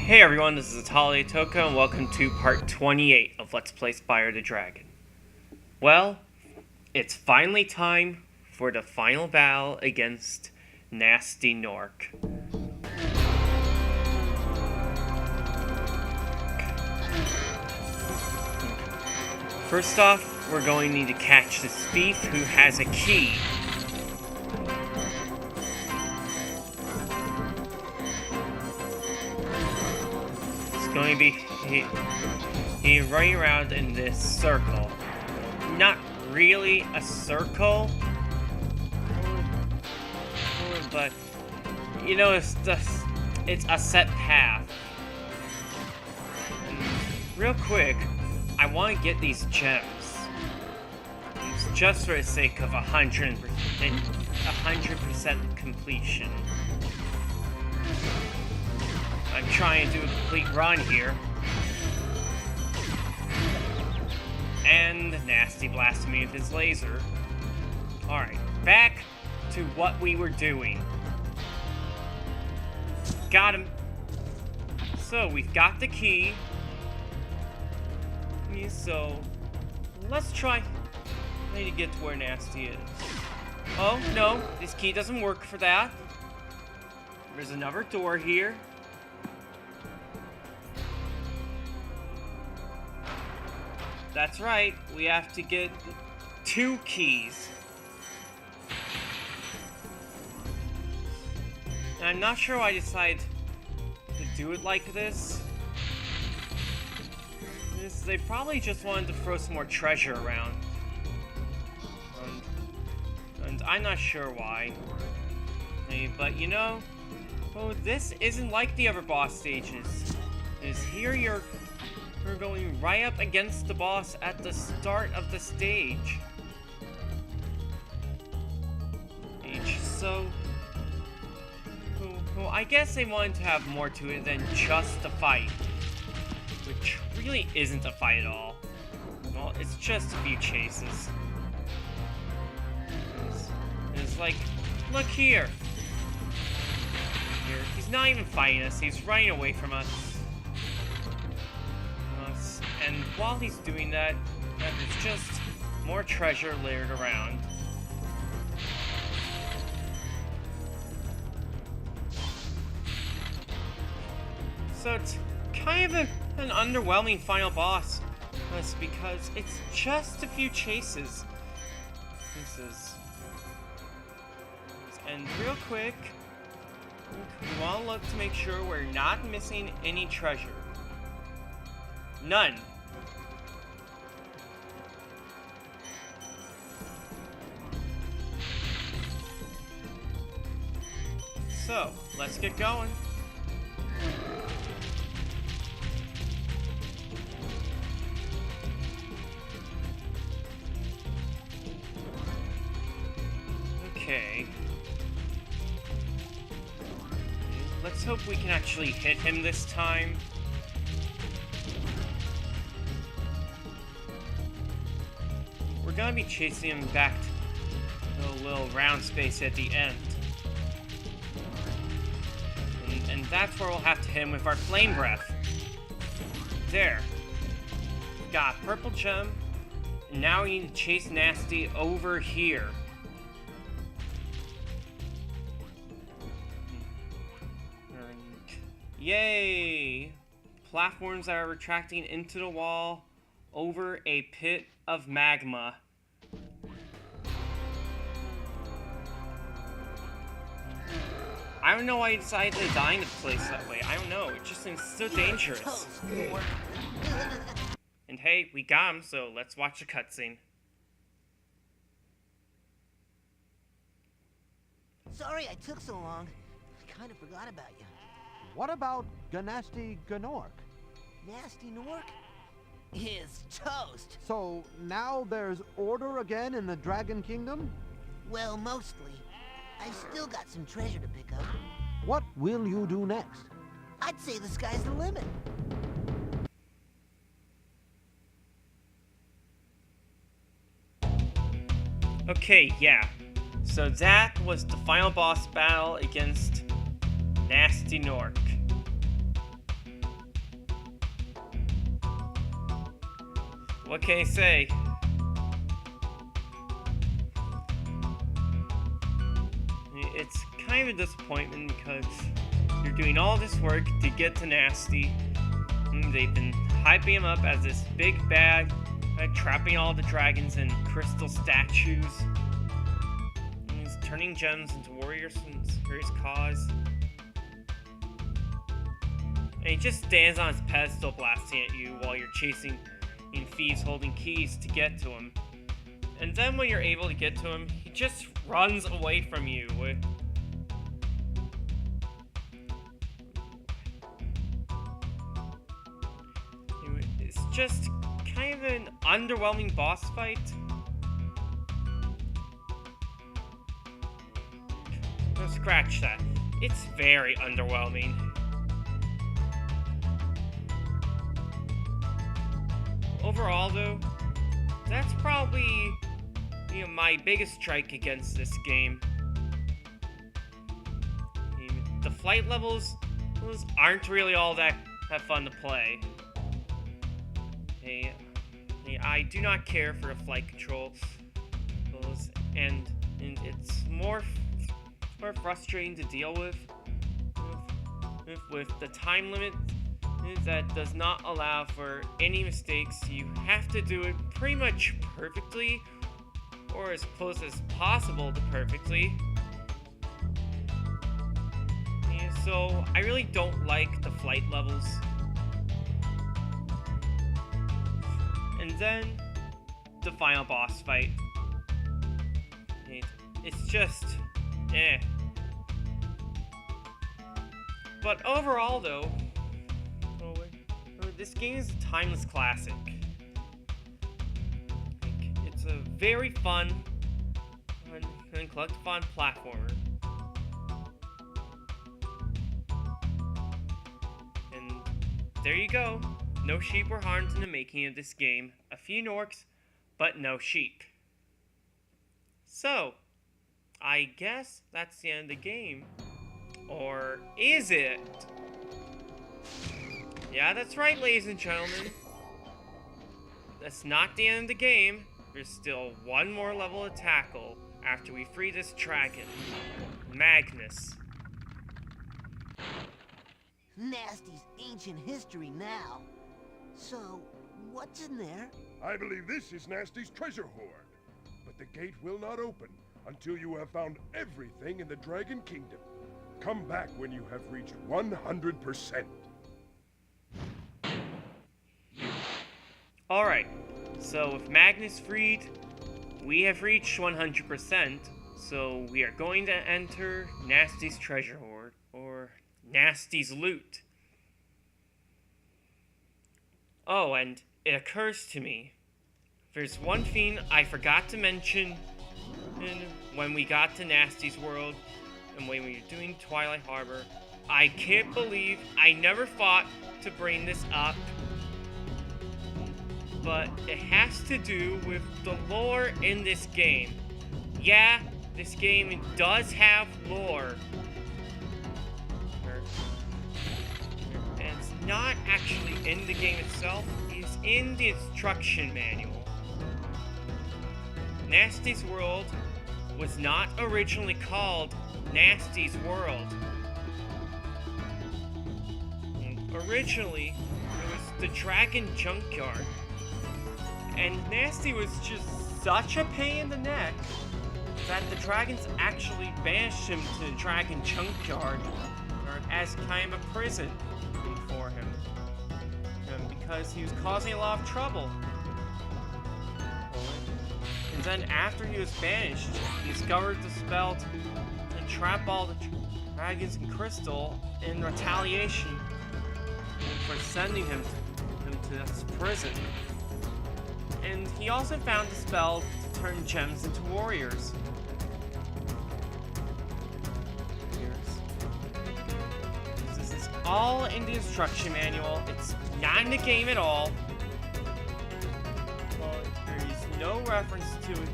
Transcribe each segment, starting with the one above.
Hey everyone, this is Atali Toka, and welcome to part 28 of Let's Play Spyro the Dragon. Well, it's finally time for the final battle against Gnasty Gnorc. First off, we're going to need to catch this thief who has a key. Going to be he running around in this circle. Not really a circle, but you know, it's a set path. Real quick, I want to get these gems. It's just for the sake of 100% completion. I'm trying to do a complete run here. And Gnasty blasted me with his laser. Alright, back to what we were doing. Got him. So, we've got the key. So, let's try. I need to get to where Gnasty is. Oh, no, this key doesn't work for that. There's another door here. That's right, we have to get 2 keys. And I'm not sure why I decided to do it like this. They probably just wanted to throw some more treasure around. And I'm not sure why. But you know, this isn't like the other boss stages. We're going right up against the boss at the start of the stage. So, well, I guess they wanted to have more to it than just a fight. Which really isn't a fight at all. Well, it's just a few chases. It's like, look here. He's not even fighting us, he's running away from us. And while he's doing that, there's just more treasure layered around. So it's kind of an underwhelming final boss. That's because it's just a few chases. And real quick, we want to look to make sure we're not missing any treasure. None. So, let's get going. Okay. Let's hope we can actually hit him this time. We're gonna be chasing him back to the little round space at the end. And that's where we'll have to hit him with our flame breath. There. Got a purple gem. And now we need to chase Gnasty over here. Yay! Platforms that are retracting into the wall over a pit of magma. I don't know why you decided to design the place that way. I don't know. It just seems so dangerous. And hey, we got him, so let's watch the cutscene. Sorry I took so long. I kind of forgot about you. What about Gnasty Gnorc? Gnasty Gnorc is toast. So now there's order again in the Dragon Kingdom? Well, mostly. I've still got some treasure to pick up. What will you do next? I'd say the sky's the limit. Okay, yeah. So that was the final boss battle against Gnasty Gnorc. what can I say? It's kind of a disappointment because you're doing all this work to get to Gnasty. They've been hyping him up as this big bad, trapping all the dragons in crystal statues. And he's turning gems into warriors for his cause. And he just stands on his pedestal blasting at you while you're chasing thieves holding keys to get to him. And then when you're able to get to him, he just runs away from you with... It's just kind of an underwhelming boss fight. No, scratch that. It's very underwhelming. Overall, though, that's probably, my biggest strike against this game. The flight levels, those aren't really all that fun to play. I do not care for the flight controls, and it's more frustrating to deal with the time limit that does not allow for any mistakes. You have to do it pretty much perfectly, or as close as possible to perfectly. So I really don't like the flight levels. And then the final boss fight. It's just, eh. But overall, though, this game is a timeless classic. It's a very fun and collectathon platformer. And there you go. No sheep were harmed in the making of this game. A few Gnorcs, but no sheep. So, I guess that's the end of the game. Or is it? Yeah, that's right, ladies and gentlemen. That's not the end of the game. There's still one more level to tackle after we free this dragon, Magnus. Gnasty's ancient history now. So, what's in there? I believe this is Gnasty's treasure hoard. But the gate will not open until you have found everything in the Dragon Kingdom. Come back when you have reached 100%. Alright, so with Magnus freed, we have reached 100%, so we are going to enter Gnasty's treasure hoard, or Gnasty's loot. Oh, and it occurs to me, there's one thing I forgot to mention when we got to Gnasty's world, and when we were doing Twilight Harbor. I can't believe I never thought to bring this up, but it has to do with the lore in this game. Yeah, this game does have lore. And it's not actually in the game itself, it's in the instruction manual. Gnasty's World was not originally called Gnasty's World. Originally, it was the Dragon Junkyard. And Gnasty was just such a pain in the neck that the dragons actually banished him to the Dragon Junkyard as kind of a prison for him. Because he was causing a lot of trouble. And then after he was banished, he discovered the spell to trap all the dragons in crystal in retaliation for sending him to this prison. And he also found the spell to turn gems into warriors. This is all in the instruction manual. It's not in the game at all. Well, there is no reference to it.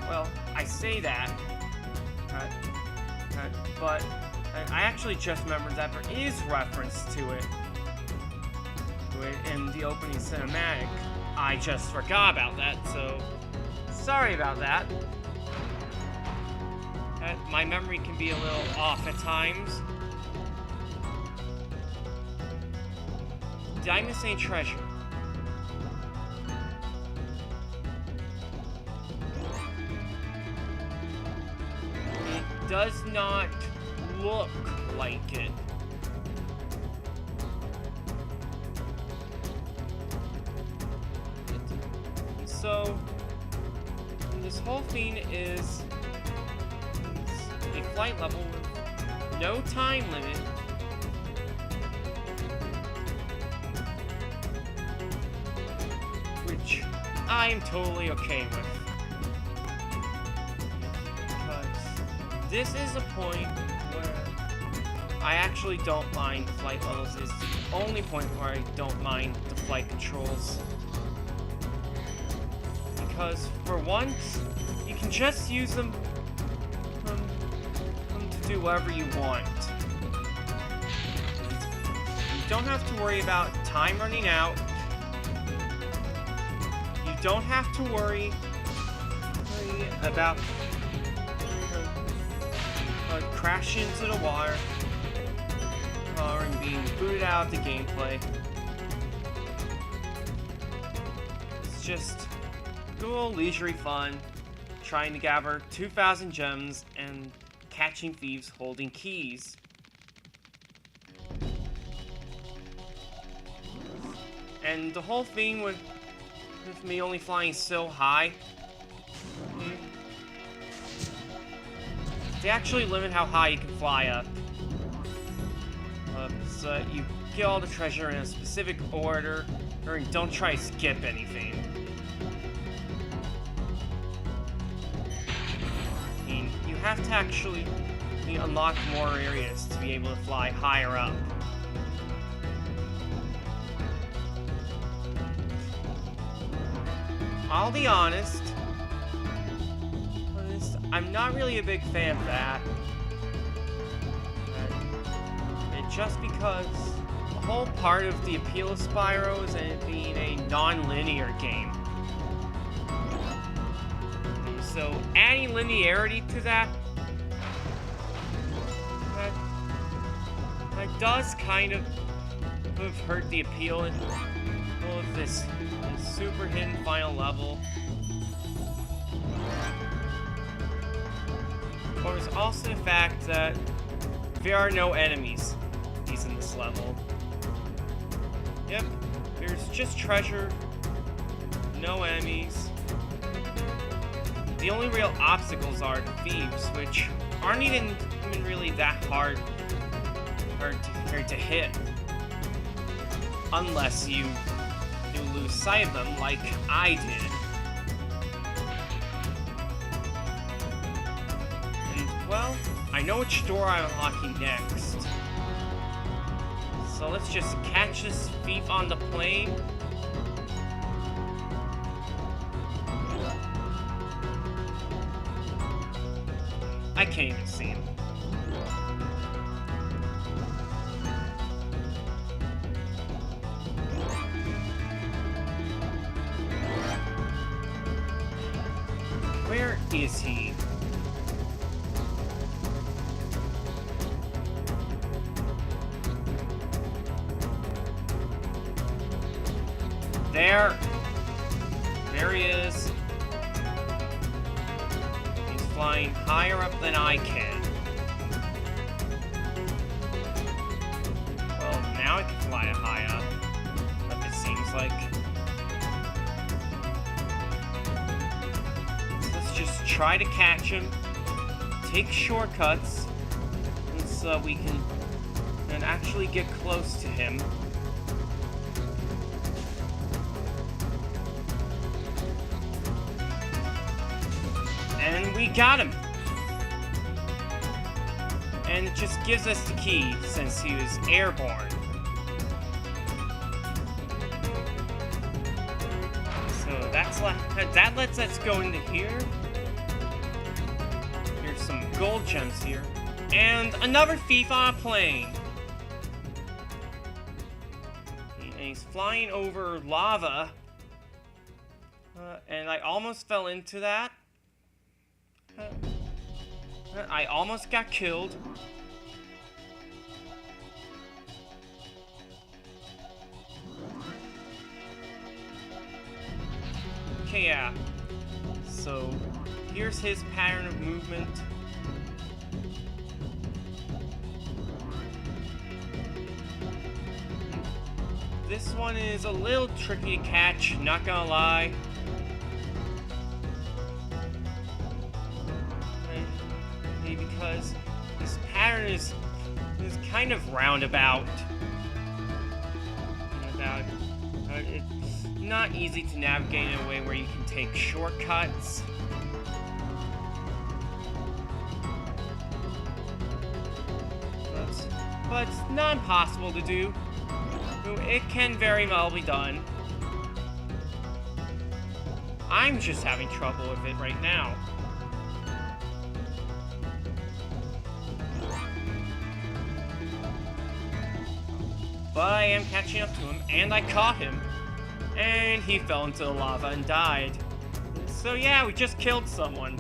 Well, I say that, but I actually just remembered that there is reference to it. in the opening cinematic. I just forgot about that, so sorry about that. My memory can be a little off at times. Did I miss any treasure? It does not look like it. So, this whole thing is a flight level with no time limit. Which I'm totally okay with. Because this is a point where I actually don't mind flight levels. It's the only point where I don't mind the flight controls. Because for once, you can just use them to do whatever you want. You don't have to worry about time running out. You don't have to worry about crashing into the water or being booted out of the gameplay. It's just good old leisurely fun, trying to gather 2,000 gems and catching thieves holding keys. And the whole thing with me only flying so high, they actually limit how high you can fly up. So that you get all the treasure in a specific order, or don't try to skip anything. You have to actually unlock more areas to be able to fly higher up. I'll be honest, I'm not really a big fan of that. Just because the whole part of the appeal of Spyro is it being a non-linear game. So adding linearity to that does kind of hurt the appeal of this super hidden final level. But there's also the fact that there are no enemies in this level. Yep, there's just treasure, no enemies. The only real obstacles are the thieves, which aren't even really that hard to hit. Unless you lose sight of them like I did. And, well, I know which door I'm unlocking next. So let's just catch this thief on the plane. I can't even see him. Where is he? There he is. He's flying higher up than I can. Well, now I can fly high up, it seems like. So let's just try to catch him, take shortcuts, so we can actually get close to him. And we got him! And it just gives us the key, since he was airborne. So that lets us go into here. Here's some gold gems here. And another thief on a plane! And he's flying over lava. And I almost fell into that. I almost got killed. Okay, yeah. So, here's his pattern of movement. This one is a little tricky to catch, not gonna lie. Because this pattern is kind of roundabout. It's not easy to navigate in a way where you can take shortcuts. But it's not impossible to do. It can very well be done. I'm just having trouble with it right now. But I am catching up to him, and I caught him. And he fell into the lava and died. So yeah, we just killed someone.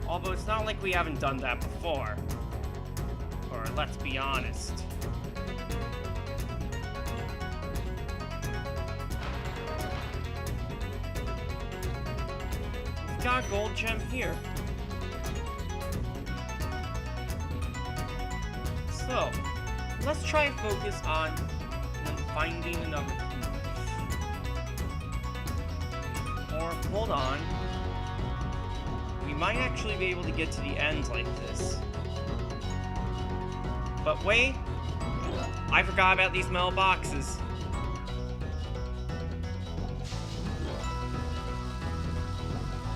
Although it's not like we haven't done that before. Or let's be honest. We've got a gold gem here. So, let's try and focus on finding another clue. Or, hold on. We might actually be able to get to the end like this. But wait! I forgot about these metal boxes.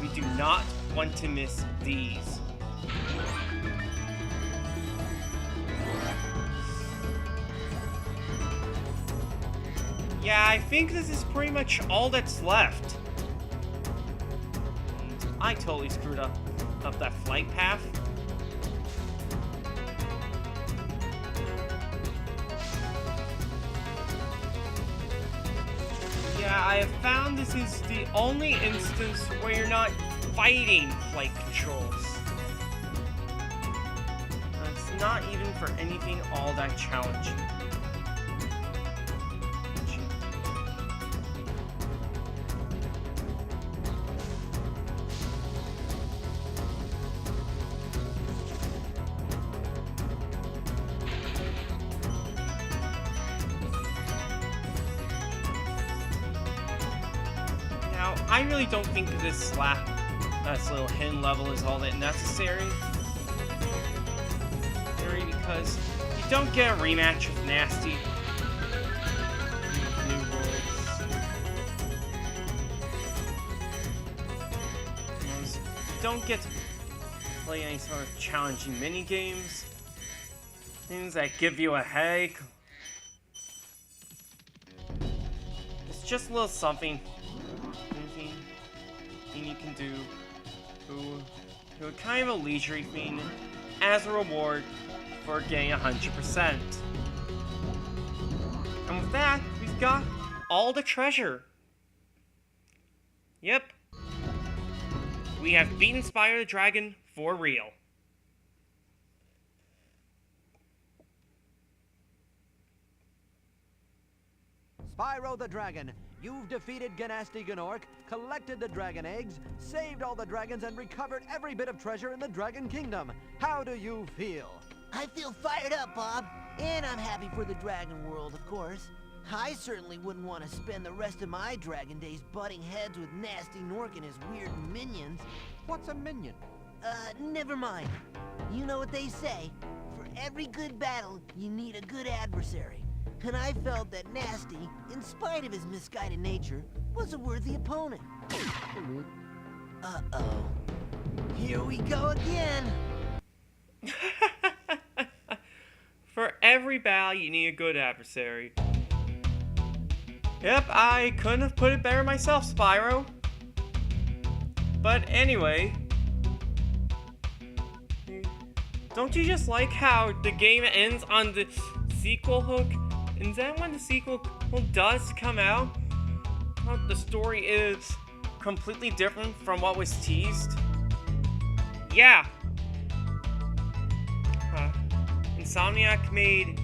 We do not want to miss these. Yeah, I think this is pretty much all that's left. And I totally screwed up that flight path. Yeah, I have found this is the only instance where you're not fighting flight controls. It's not even for anything all that challenging. I really don't think this little hidden level is all that necessary. Because you don't get a rematch with Gnasty. New rules. You don't get to play any sort of challenging mini games. Things that give you a headache. It's just a little something. You can do to a kind of a leisurely thing as a reward for getting 100%. And with that, we've got all the treasure. Yep. We have beaten Spyro the Dragon for real. Spyro the Dragon, you've defeated Gnasty Gnorc, collected the dragon eggs, saved all the dragons, and recovered every bit of treasure in the Dragon Kingdom. How do you feel? I feel fired up, Bob. And I'm happy for the dragon world, of course. I certainly wouldn't want to spend the rest of my dragon days butting heads with Gnasty Gnorc and his weird minions. What's a minion? Never mind. You know what they say. For every good battle, you need a good adversary. And I felt that Gnasty, in spite of his misguided nature, was a worthy opponent. Uh-oh. Here we go again! For every battle, you need a good adversary. Yep, I couldn't have put it better myself, Spyro. But anyway... Don't you just like how the game ends on the sequel hook? And then when the sequel does come out, the story is completely different from what was teased. Yeah. Insomniac made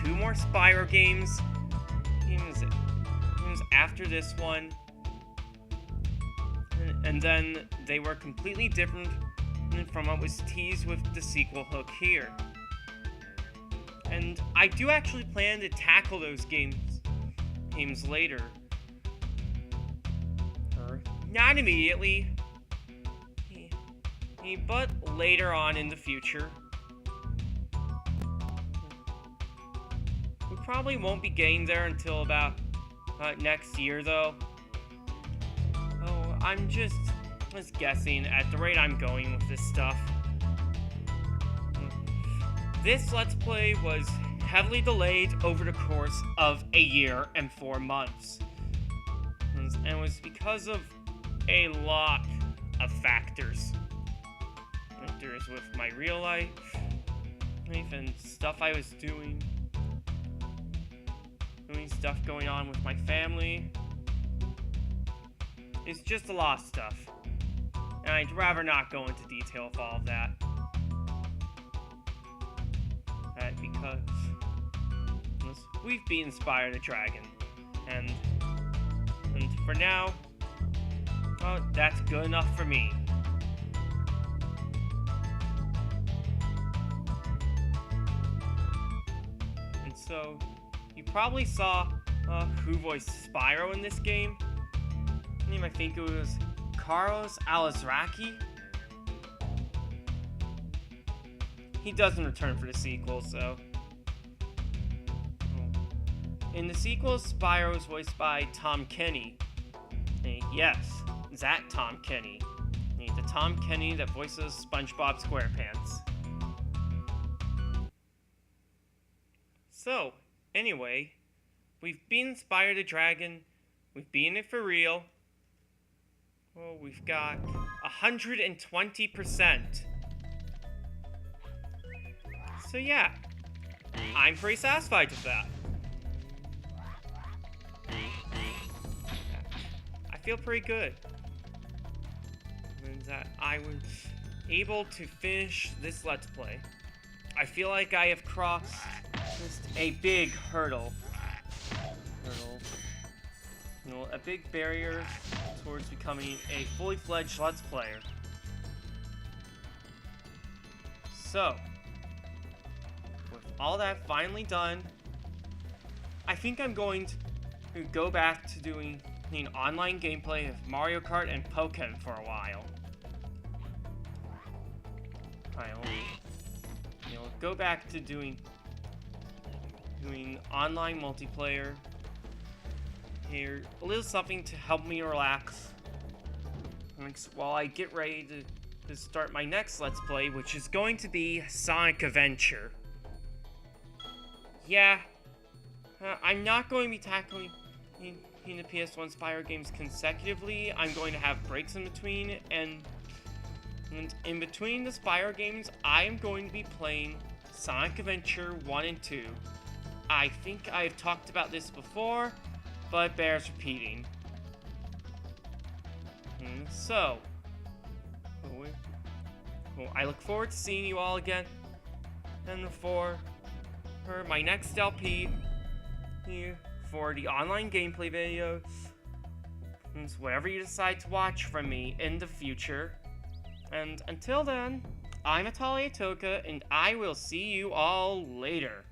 2 more Spyro games. It was after this one. And then they were completely different from what was teased with the sequel hook here. And I do actually plan to tackle those games later. Or not immediately, but later on in the future. We probably won't be getting there until about next year, though. Oh, I'm just guessing at the rate I'm going with this stuff. This Let's Play was heavily delayed over the course of a year and 4 months. And it was because of a lot of factors. Factors with my real life, and stuff I was doing stuff going on with my family. It's just a lot of stuff. And I'd rather not go into detail with all of that. Because we've beaten Spyro the Dragon. And for now, that's good enough for me. And so, you probably saw who voiced Spyro in this game. I think it was Carlos Alazraqui. He doesn't return for the sequel, so... In the sequel, Spyro is voiced by Tom Kenny. Yes, that Tom Kenny. The Tom Kenny that voices SpongeBob SquarePants. So, anyway, we've beaten Spyro the Dragon. We've beaten it for real. Well, we've got 120%. So yeah, I'm pretty satisfied with that. I feel pretty good. And that I was able to finish this Let's Play. I feel like I have crossed just a big hurdle. A big barrier towards becoming a fully fledged Let's Player. So, with all that finally done, I think I'm going to go back to doing online gameplay of Mario Kart and Pokken for a while. I'll go back to doing online multiplayer. Here, a little something to help me relax while I get ready to start my next Let's Play, which is going to be Sonic Adventure. Yeah, I'm not going to be tackling the PS1 Spyro games consecutively. I'm going to have breaks in between, and in between the Spyro games, I am going to be playing Sonic Adventure 1 and 2. I think I've talked about this before, but it bears repeating. So, I look forward to seeing you all again, and for my next LP, here, for the online gameplay videos, and whatever you decide to watch from me in the future. And until then, I'm Atalia Toka, and I will see you all later.